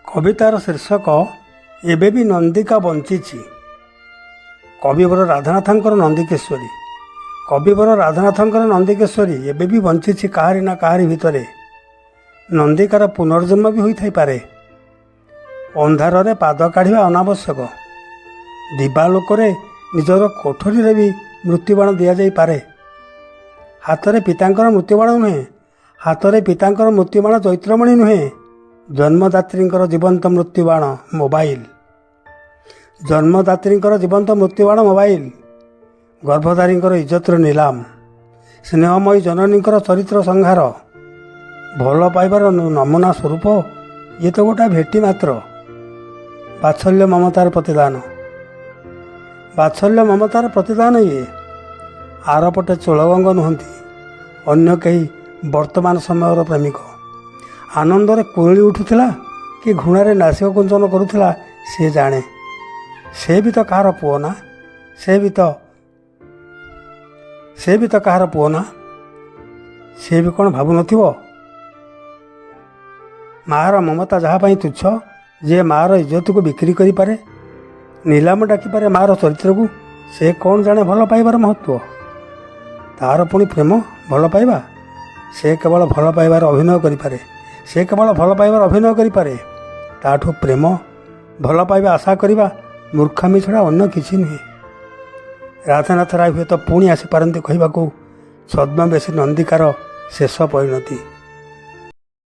କବିତାର ଶୀର୍ଷକ ଏବେ ବି ନନ୍ଦିକା ବଞ୍ଚିଛି। କବିବର ରାଧାନାଥଙ୍କର ନନ୍ଦିକେଶ୍ୱରୀ। କବିବର ରାଧାନାଥଙ୍କର ନନ୍ଦିକେଶ୍ୱରୀ ଏବେ ବି ବଞ୍ଚିଛି କାହାରି ନା କାହାରି ଭିତରେ। ନନ୍ଦିକାର ପୁନର୍ଜନ୍ମ ବି ହୋଇଥାଇପାରେ। ଅନ୍ଧାରରେ ପାଦ କାଢ଼ିବା ଅନାବଶ୍ୟକ। ଦିବାଲୋକରେ ନିଜର କୋଠରୀରେ ବି ମୃତ୍ୟୁବାଣ ଦିଆଯାଇପାରେ। ହାତରେ ପିତାଙ୍କର ମୃତ୍ୟୁବାଣ ନୁହେଁ, ହାତରେ ପିତାଙ୍କର ମୃତ୍ୟୁବାଣ ଚୈତ୍ରମଣି ନୁହେଁ, ଜନ୍ମଦାତ୍ରୀଙ୍କର ଜୀବନ୍ତ ମୃତ୍ୟୁବାଣ ମୋବାଇଲ। ଜନ୍ମଦାତ୍ରୀଙ୍କର ଜୀବନ୍ତ ମୃତ୍ୟୁବାଣ ମୋବାଇଲ। ଗର୍ଭଧାରୀଙ୍କର ଇଜ୍ଜତର ନିଲାମ। ସ୍ନେହମୟୀ ଜନନୀଙ୍କର ଚରିତ୍ର ସଂହାର। ଭଲ ପାଇବାର ନମୁନା ସ୍ୱରୂପ ଇଏ ତ ଗୋଟା ଭେଟି ମାତ୍ର। ବାତ୍ସଲ୍ୟ ମମତାର ପ୍ରତିଦାନ। ବାତ୍ସଲ୍ୟ ମମତାର ପ୍ରତିଦାନ ଇଏ। ଆରପଟେ ଚୋଳଗଙ୍ଗ ନୁହନ୍ତି, ଅନ୍ୟ କେହି ବର୍ତ୍ତମାନ ସମୟର ପ୍ରେମିକ। ଆନନ୍ଦରେ କୁରଳି ଉଠୁଥିଲା କି ଘୃଣାରେ ନାସିକ କୁଞ୍ଚନ କରୁଥିଲା ସିଏ ଜାଣେ। ସେ ବି ତ କାହାର ପୁଅ ନା, ସେ ବି ତ କାହାର ପୁଅ ନା। ସେ ବି କ'ଣ ଭାବୁନଥିବ? ମାଆର ମମତା ଯାହା ପାଇଁ ତୁଚ୍ଛ, ଯିଏ ମାଆର ଇଜ୍ଜତକୁ ବିକ୍ରି କରିପାରେ, ନିଲାମ ଡାକିପାରେ ମାଆର ଚରିତ୍ରକୁ, ସେ କ'ଣ ଜାଣେ ଭଲ ପାଇବାର ମହତ୍ଵ? ତାର ପୁଣି ପ୍ରେମ, ଭଲ ପାଇବା? ସେ କେବଳ ଭଲ ପାଇବାର ଅଭିନୟ କରିପାରେ। ସେ କେବଳ ଭଲ ପାଇବାର ଅଭିନୟ କରିପାରେ। ତାଠୁ ପ୍ରେମ, ଭଲ ପାଇବା ଆଶା କରିବା ମୂର୍ଖାମି ଛଡ଼ା ଅନ୍ୟ କିଛି ନୁହେଁ। ରାଧାନାଥ ରାୟ ହୁଏତ ପୁଣି ଆସିପାରନ୍ତି କହିବାକୁ ଛଦ୍ମବେଶୀ ନନ୍ଦିକାର ଶେଷ ପରିଣତି।